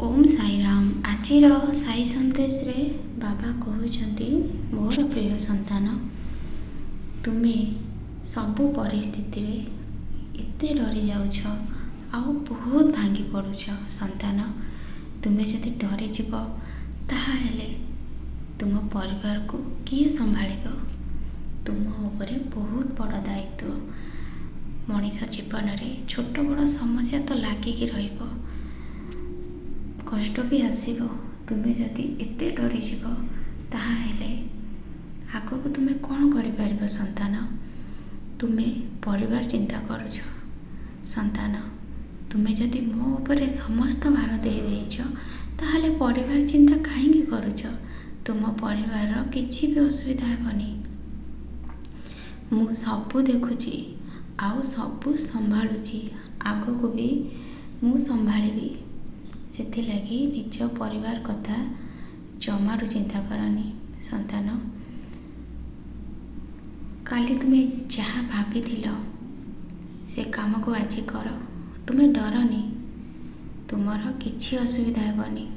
ओम साईराम। आजिर साई संदेश रे बाबा कहते मोर प्रिय संतान, तुमे सबु परिस्थिति रे एते डरी जाउछ आउ बहुत भांगी पड़ुछ। संतान, तुमे जदि डरी जीव ताहेले तुम परिवार को किए संभालिबो? तुम ऊपर बहुत बड़ दायित्व। मनीष जीवन में छोट बड़ समस्या तो लागिकी रहिबो, कष्ट भी आसीबो। तुमे जदि एते डरी जीव ताहेले आगको तुमे कौन करि परिबो? संतान, तुमे परिवार चिंता करुछ। संतान, तुमे जदि मो ऊपर समस्त भार दे देइछ ताहेले परिवार चिंता काहेकि करुछ? तुम परिवार किछि भी असुविधा हेबनी। मु सबु देखुची आउ सबु संभालुची, आगको भी मु संभालिबी। सेथि लगी निज परिवार कथा जमारू चिंता करनी। संतान, काली तुमे जहाँ भाभी से काम को आज कर। तुमे डरनी, तुमर किछि असुविधा हेबनी।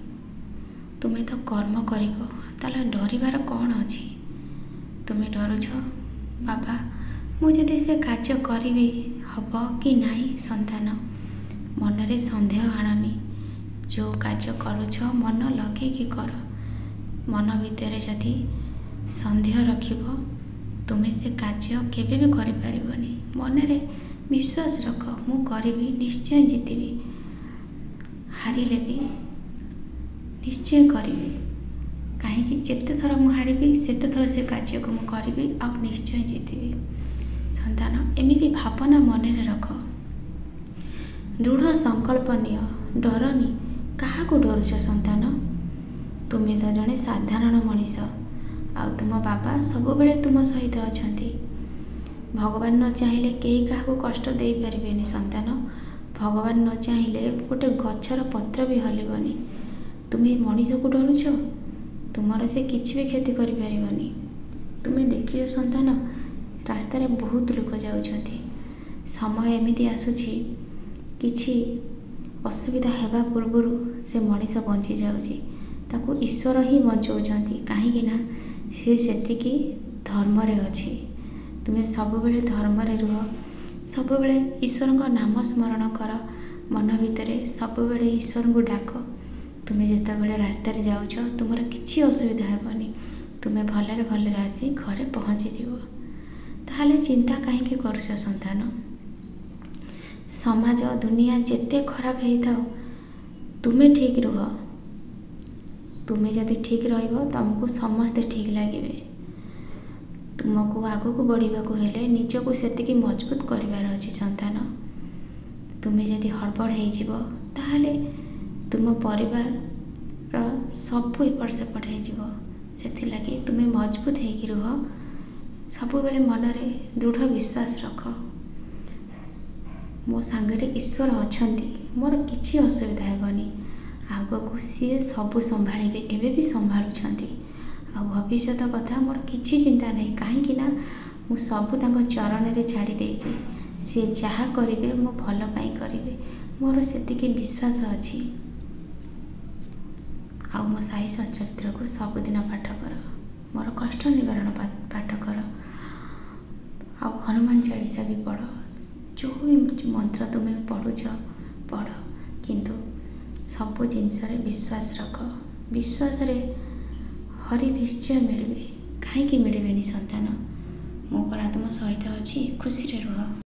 तुमे तो कर्म करिबो, ताला डरिबार कौन अछि? तुमे डरुछ बाबा मु जदि से कार्य करिबी हब कि नाही? संतान, मनरे संदेह आननी। जो कार्य करुछ मन लगे कि कर। मन भितर जदि संदेह रखिबो तुमे से कार्य केबे भी करि परिबनी। मनरे विश्वास रख, मु करिबी, निश्चय जीतिबी। हारिले भी निश्चय करिबी, कहीं जेते थर मु हारिबी सेते थर से कार्य को मु करिबी आ निश्चय जीतिबी। संतान, एमिति भावना मनरे रख, दृढ़ संकल्प निय, डरनी। कहा को डरुछ? संतान, तुमे तो जने साधारण मनीष आ तुम बाबा सब बेले तुम सहित अछंती। भगवान न चाहिए कहीं क्या कष्ट दे पारिबेनी। संतान, भगवान न चाहिए गोटे गछर पत्र भी हलिबनी। तुमे मनीष को डरुछ, तुमर से किछि भी क्षति करि पारिबनी। तुमे देखियो संतान, रास्ता रे बहुत लोक जाउछंती। समय एमिति आसुछि किछि असुविधा हेबा पूर्वरु से मनीष बंची जाउछि, ताकू ईश्वर ही बंचौछंती। काहेकि ना से सेतिकी धर्म रे अछि। तुमे सब बेले धर्म रे रुह, सब बेले ईश्वर को नाम स्मरण कर। मन भितरे सब बेले ईश्वर को डाक। तुमे जेते बेले रास्ता रे जाउछ तुमर किछि असुविधा हेबनी। तुमे भलरे भलरे आसी घरे पहुँची जीव। ताहले चिंता काहेकि करुछ? संतान, समाज दुनिया जेते खराब हेइथाउ तुमे ठीक रुह। तुमे जदि ठीक रहिबो तुमको समस्ते ठीक लागिबे। तुमको आगको बढ़िबाको हेले निजको सेतिकी मजबूत करिवार अछि। संतान, तुमे जदि हड़बड़ हेइ जीवो ताहले तुम परिवार सब एपट सेपट हेइ जीवो। सेथि लगी तुमे मजबूत हेइकी रुह। सब बेले मनरे दृढ़ विश्वास रख, मो सांगरे ईश्वर अछंती, मोर किछि असुविधा हेबनी। आगको सीए सबु संभालिबे, एबे भी संभालुछंती। आ भविष्यत कथा मोर किछि चिंता नहीं, काहेकि ना मु सबु तांको चरण रे छाड़ी देइछि। से जहा करिवे मो भल पाई करिवे, मोर सेतिकी विश्वास अछि। आ मो साई सचरित्र को सबुदिन पाठ कर, मोर कष्ट निवारण पाठ कर। आ हनुमान चालीसा भी पढ़। जो भी मंत्र तुमे पढ़ुछ पढ़, किंतु सबु जिनस रे विश्वास रख। विश्वास रे हरि निश्चय मिलिबे। काहेकि मिलिबेनी? संतान, मो परा तुम सहित अछि, खुशी रे रुह।